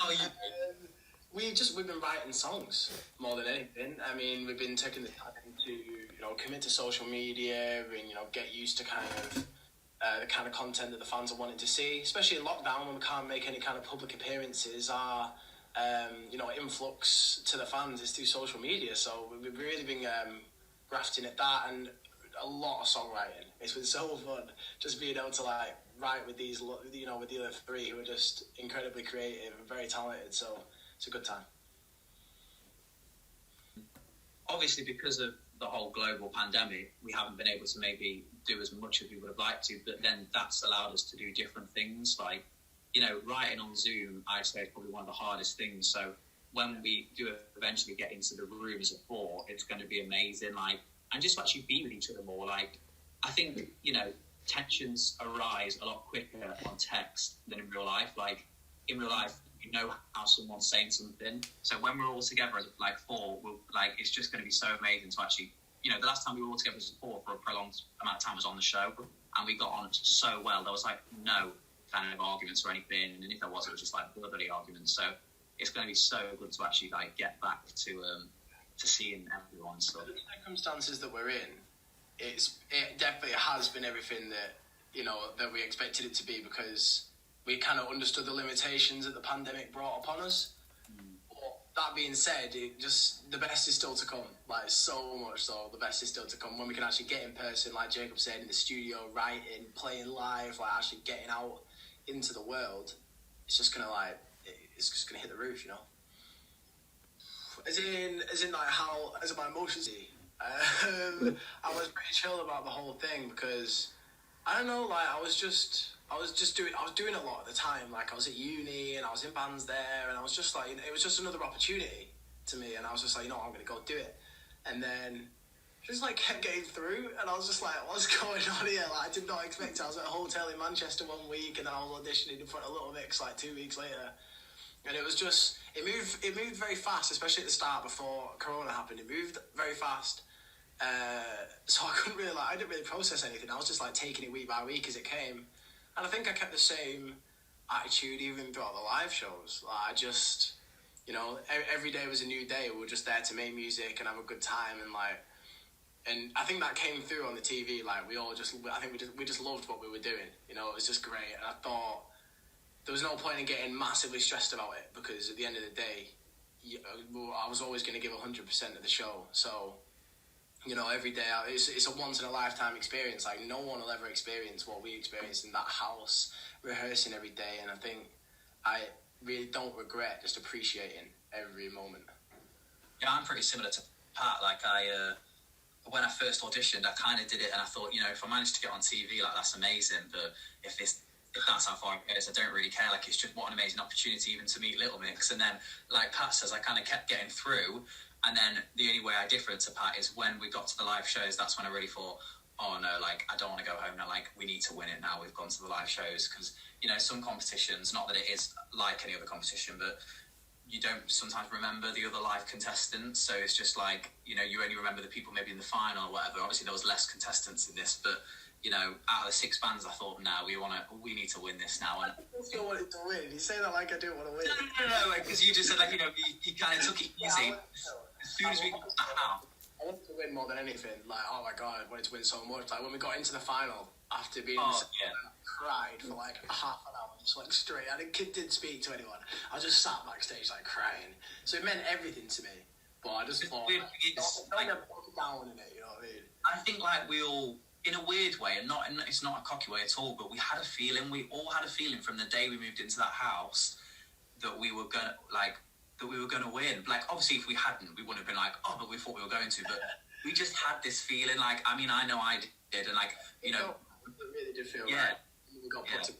How are you? We've been writing songs more than anything. I mean, we've been taking the time to commit to social media and get used to the kind of content that the fans are wanting to see, especially in lockdown when we can't make any kind of public appearances. Our influx to the fans is through social media, so we've really been grafting at that and a lot of songwriting. It's been so fun just being able to write with these, with the other three who are just incredibly creative and very talented. So it's a good time. Obviously, because of the whole global pandemic, we haven't been able to maybe do as much as we would have liked to, but then that's allowed us to do different things. Like, writing on Zoom, I'd say is probably one of the hardest things. So when we do eventually get into the room as a four, it's going to be amazing. And just to actually be with each other more. I think, tensions arise a lot quicker on text than in real life. In real life, you know how someone's saying something. So when we're all together as four, it's just going to be so amazing to actually, the last time we were all together as four for a prolonged amount of time was on the show, and we got on so well. There was no kind of arguments or anything, and if there was, it was just brotherly arguments. So it's going to be so good to actually get back to seeing everyone. So the circumstances that we're in, it definitely has been everything that we expected it to be, because we kind of understood the limitations that the pandemic brought upon us. But that being said, the best is still to come. So much so, the best is still to come when we can actually get in person, like Jacob said, in the studio, writing, playing live, actually getting out into the world. It's just gonna it's just gonna hit the roof, As in my emotions. I was pretty chill about the whole thing because I don't know, I was doing a lot at the time. I was at uni and I was in bands there, and I was just it was just another opportunity to me, and I was just I'm going to go do it. And then just kept getting through, and I was just what's going on here? I did not expect it. I was at a hotel in Manchester 1 week, and then I was auditioning in front of Little Mix 2 weeks later. And it was just, it moved very fast, especially at the start before Corona happened. It moved very fast. So I didn't really process anything. I was just taking it week by week as it came. And I think I kept the same attitude even throughout the live shows. I just, every day was a new day. We were just there to make music and have a good time. And I think that came through on the TV. We just loved what we were doing. It was just great. And I thought there was no point in getting massively stressed about it, because at the end of the day, I was always going to give 100% of the show. So, every day, it's a once-in-a-lifetime experience. No one will ever experience what we experienced in that house, rehearsing every day. And I think I really don't regret just appreciating every moment. Yeah, I'm pretty similar to Pat. When I first auditioned, I kind of did it and I thought, if I managed to get on TV, that's amazing. But if that's how far it goes, I don't really care. It's just what an amazing opportunity even to meet Little Mix. And then, like Pat says, I kind of kept getting through. And then the only way I differed to Pat is when we got to the live shows, that's when I really thought, oh no, I don't want to go home now. We need to win it now. We've gone to the live shows. Because, some competitions, not that it is like any other competition, but you don't sometimes remember the other live contestants. So it's just you only remember the people maybe in the final or whatever. Obviously there was less contestants in this, but out of the 6 bands, I thought, no, we need to win this now. And I still wanted to win. You say that I do want to win. No, because you just said you kind of took it easy. As soon as we got out, I wanted to win more than anything. Oh my god, I wanted to win so much. When we got into the final, after being I cried for half an hour, just straight. I didn't speak to anyone. I just sat backstage crying. So it meant everything to me. But I just thought, don't put down in it. You know what I mean? I think we all, in a weird way, and it's not a cocky way at all, but we had a feeling. We all had a feeling from the day we moved into that house that we were gonna win. Obviously, if we hadn't, we wouldn't have been but we thought we were going to. But we just had this feeling. I know I did, and it really did feel right. We got put to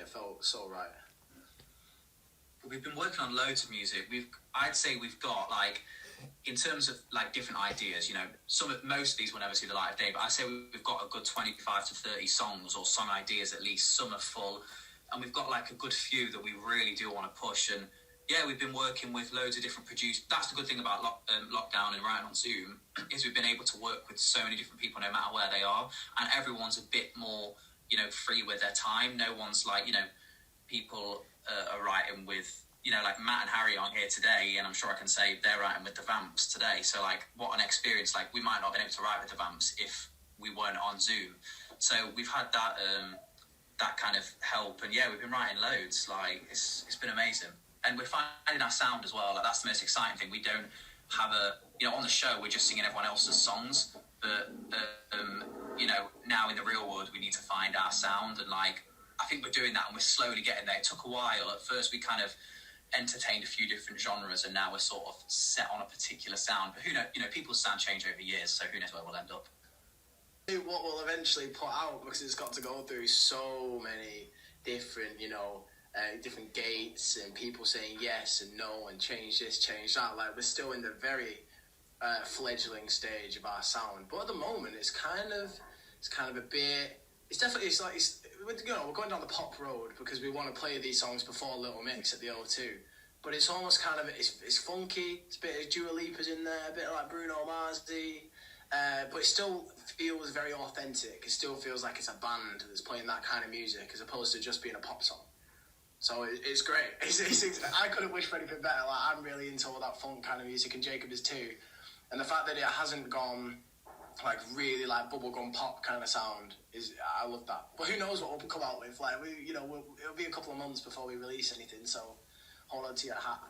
it felt so right. We've been working on loads of music. I'd say we've got in terms of different ideas, most of these will never see the light of day, but I say we've got a good 25 to 30 songs or song ideas at least. Some are full, and we've got a good few that we really do want to push. And yeah, we've been working with loads of different producers. That's the good thing about lockdown and writing on Zoom, is we've been able to work with so many different people no matter where they are, and everyone's a bit more free with their time. No one's people are writing with you know, like Matt and Harry aren't here today, and I'm sure I can say they're writing with the Vamps today. So like, what an experience! Like, we might not have been able to write with the Vamps if we weren't on Zoom. So we've had that that kind of help, and yeah, we've been writing loads. Like, it's been amazing, and we're finding our sound as well. Like, that's the most exciting thing. We don't have on the show we're just singing everyone else's songs, but now in the real world we need to find our sound, and like, I think we're doing that, and we're slowly getting there. It took a while. At first we kind of entertained a few different genres, and now we're sort of set on a particular sound. But who knows? People's sound change over years, so who knows where we'll end up. What we'll eventually put out, because it's got to go through so many different, different gates, and people saying yes and no and change this, change that. Like, we're still in the very fledgling stage of our sound, but at the moment it's kind of a bit. We're going down the pop road because we want to play these songs before Little Mix at the O2. But it's almost kind of it's funky. It's a bit of Dua Lipa's in there, a bit like Bruno Mars. But it still feels very authentic. It still feels like it's a band that's playing that kind of music as opposed to just being a pop song. So it's great. I couldn't wish for anything better. Like, I'm really into all that funk kind of music, and Jacob is too. And the fact that it hasn't gone like really like bubblegum pop kind of sound I love that. But who knows what we'll come out with? Like, it'll be a couple of months before we release anything. So hold on to your hat.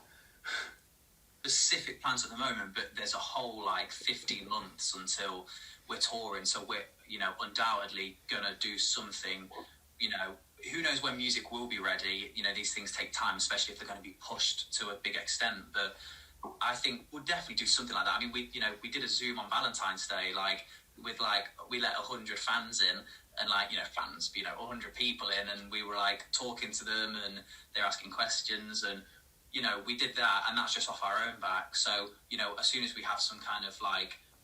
Specific plans at the moment, but there's a whole 15 months until we're touring, so we're undoubtedly gonna do something. Who knows when music will be ready. These things take time, especially if they're going to be pushed to a big extent, but I think we'll definitely do something like that. I mean, we did a Zoom on Valentine's Day, we let 100 fans in, and 100 people in, and we were talking to them, and they're asking questions, and we did that, and that's just off our own back. So, as soon as we have some kind of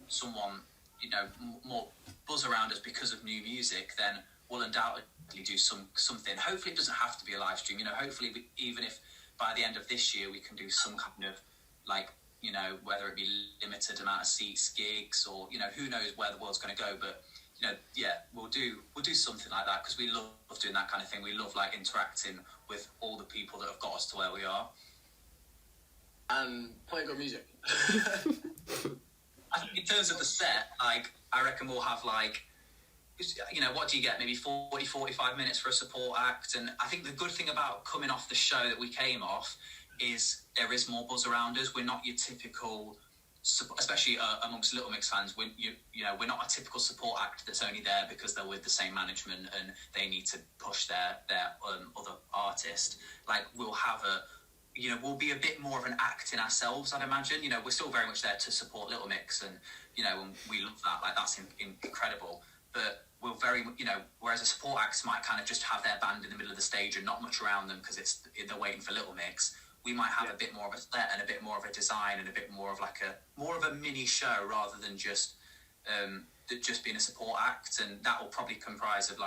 someone, more buzz around us because of new music, then we'll undoubtedly do something. Hopefully it doesn't have to be a live stream. Hopefully even if by the end of this year we can do some kind of whether it be limited amount of seats, gigs, or who knows where the world's going to go. But we'll do something like that because we love doing that kind of thing. We love interacting with all the people that have got us to where we are. And playing good music. I think in terms of the set, I reckon we'll have what do you get? Maybe 40, 45 minutes for a support act. And I think the good thing about coming off the show that we came off is there is more buzz around us. We're not your typical, especially amongst Little Mix fans, we're not a typical support act that's only there because they're with the same management and they need to push their other artist. We'll have we'll be a bit more of an act in ourselves, I'd imagine. We're still very much there to support Little Mix, and and we love that. That's incredible. But we're very, whereas a support act might kind of just have their band in the middle of the stage and not much around them because they're waiting for Little Mix. We might have a bit more of a set and a bit more of a design and a bit more of a mini show rather than just being a support act, and that will probably comprise of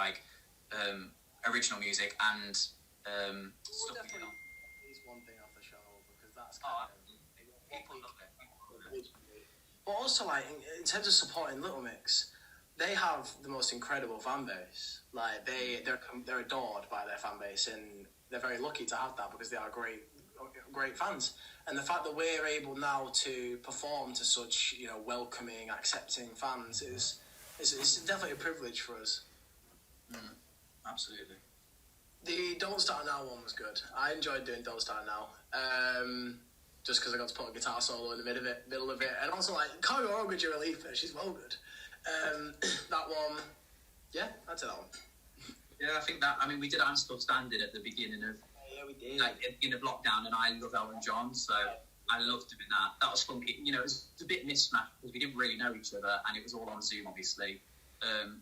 original music and stuff. Definitely one thing off the show because that's people love it. But also, in terms of supporting Little Mix, they have the most incredible fan base. They're adored by their fan base, and they're very lucky to have that because they are great fans. And the fact that we're able now to perform to such welcoming, accepting fans is definitely a privilege for us. Absolutely. The Don't Start Now one was good. I enjoyed doing Don't Start Now. Just because I got to put a guitar solo in the middle of it, and also can't go wrong with Dua Lipa. She's well good. That one, yeah, I'd say that one. Yeah, I think that. I mean, we did I'm Still Standing at the beginning of. Yeah, we did. In of lockdown, and I love Elton John, so I loved doing that. That was funky. It was a bit mismatched because we didn't really know each other, and it was all on Zoom, obviously.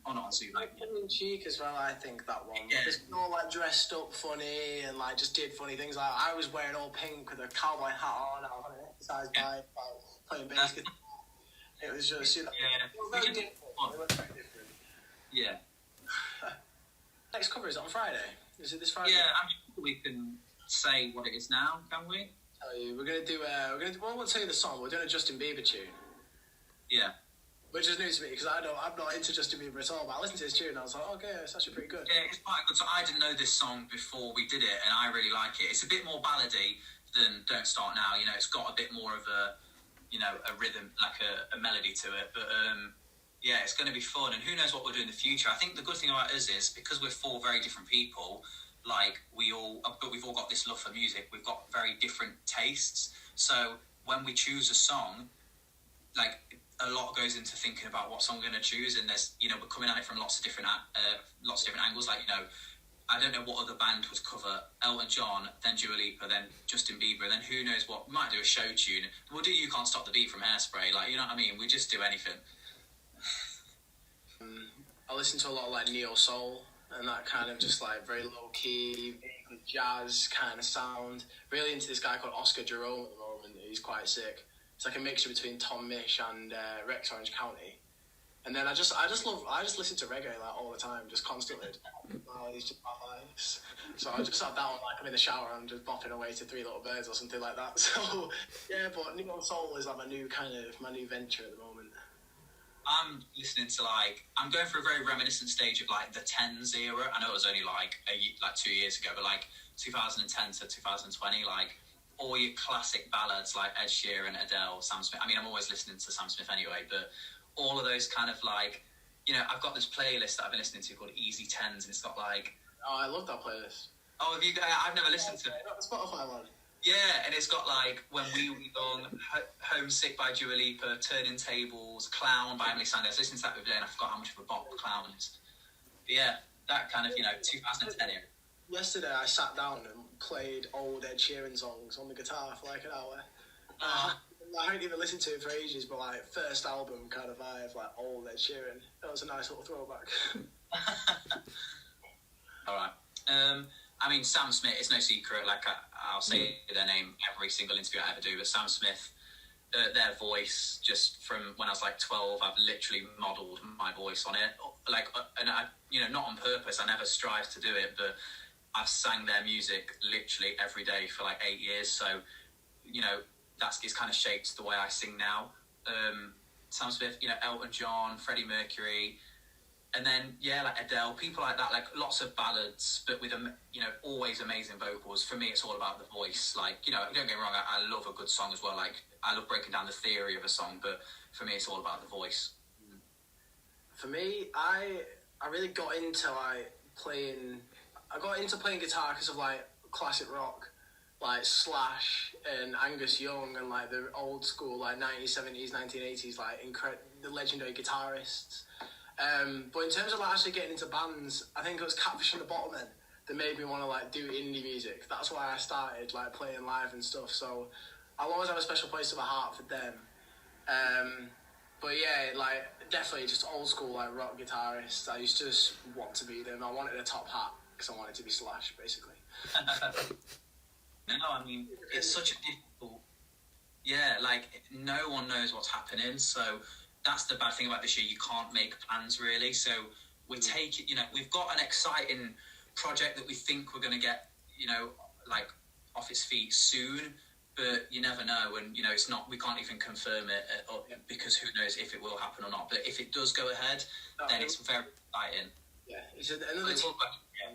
Or not on Zoom, in cheek as well. I think that one. Yeah. It's all dressed up funny and just did funny things. I was wearing all pink with a cowboy hat on. I was on an exercise bike, playing bass guitar. It was just It was very different. It was very different. Yeah. Next cover is on Friday. Is it this Friday? Yeah, I'm sure we can say what it is now, can we? Tell you, we're gonna do. Well, we'll tell you the song. We're doing a Justin Bieber tune. Yeah. Which is new to me because I'm not into Justin Bieber at all. But I listened to his tune and I was like, okay, it's actually pretty good. Yeah, it's quite good. So I didn't know this song before we did it, and I really like it. It's a bit more ballady than Don't Start Now. You know, it's got a bit more of a, you know, a rhythm, like a melody to it. But yeah, it's going to be fun. And who knows what we'll do in the future. I think the good thing about us is, because we're four very different people, like we've all got this love for music. We've got very different tastes. So when we choose a song, like a lot goes into thinking about what song we're going to choose. And there's, you know, we're coming at it from lots of different angles. Like, you know, I don't know what other band would cover Elton John, then Dua Lipa, then Justin Bieber, then who knows what. We might do a show tune. We'll do You Can't Stop the Beat from Hairspray. Like, you know what I mean? We just do anything. I listen to a lot of like neo soul and that kind of just like very low key, jazz kind of sound. Really into this guy called Oscar Jerome at the moment. He's quite sick. It's like a mixture between Tom Misch and Rex Orange County. And then I just listen to reggae like all the time, just constantly. It's just my life. So I just have that on, like I'm in the shower, I'm just bopping away to Three Little Birds or something like that. So yeah, but neo soul is like my new venture at the moment. I'm listening to I'm going through a very reminiscent stage of like the Tens era. I know it was only like 2 years ago, but like 2010 to 2020, like all your classic ballads like Ed Sheeran, Adele, Sam Smith. I mean, I'm always listening to Sam Smith anyway, but all of those kind of like, you know, I've got this playlist that I've been listening to called Easy Tens, and it's got like... Oh, I love that playlist. Oh, have you? I've never listened to it. Not the Spotify one. Yeah, and it's got like When We Were Young, Homesick by Dua Lipa, Turning Tables, Clown by Emily Sanders. I listened to that the other day and I forgot how much of a bop Clown is. But yeah, that kind of, you know, 2010 era. Yesterday I sat down and played old Ed Sheeran songs on the guitar for like an hour. I haven't even listened to it for ages, but like first album kind of vibe, like old Ed Sheeran. That was a nice little throwback. All right. I mean, Sam Smith, it's no secret, like I'll say their name every single interview I ever do, but Sam Smith, their voice, just from when I was like 12, I've literally modelled my voice on it. Like, and I, you know, not on purpose, I never strive to do it, but I've sang their music literally every day for like 8 years, so, you know, it's kind of shaped the way I sing now. Sam Smith, you know, Elton John, Freddie Mercury, and then, yeah, like Adele, people like that, like lots of ballads, but with, you know, always amazing vocals. For me, it's all about the voice. Like, you know, don't get me wrong, I love a good song as well. Like, I love breaking down the theory of a song, but for me, it's all about the voice. For me, I really got into, like, playing guitar because of, like, classic rock, like Slash and Angus Young and, like, the old school, like, 1970s, 1980s, like, the legendary guitarists. But in terms of like actually getting into bands, I think it was Catfish and the Bottlemen that made me want to like do indie music. That's why I started like playing live and stuff. So I'll always have a special place of a heart for them. But yeah, like definitely just old school like rock guitarists. I used to just want to be them. I wanted a top hat because I wanted to be Slash basically. No, I mean it's such a difficult. Yeah, like no one knows what's happening, so. That's the bad thing about this year. You can't make plans really. So we're taking, you know, we've got an exciting project that we think we're going to get, you know, like off its feet soon, but you never know. And, you know, it's not, we can't even confirm it because who knows if it will happen or not. But if it does go ahead, then it's very exciting. Yeah, it's another team.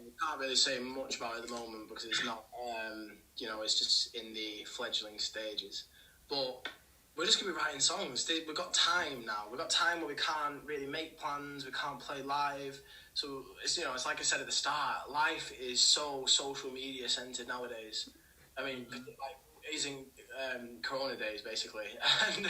We can't really say much about it at the moment because it's not, you know, it's just in the fledgling stages. But we're just going to be writing songs. We've got time now. We've got time where we can't really make plans. We can't play live. So, it's, you know, it's like I said at the start, life is so social media centered nowadays. I mean, like, it's in Corona days, basically. And,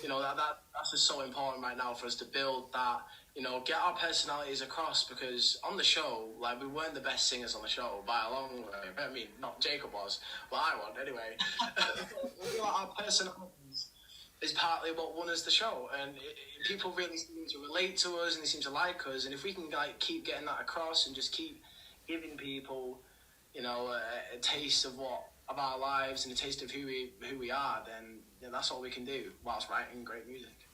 you know, that's just so important right now for us to build that, you know, get our personalities across because on the show, like, we weren't the best singers on the show by a long way. I mean, not Jacob was, but I was, anyway. Our personalities is partly what won us the show, and people really seem to relate to us and they seem to like us, and if we can like keep getting that across and just keep giving people, you know, a taste of our lives and a taste of who we are, then that's all we can do whilst writing great music.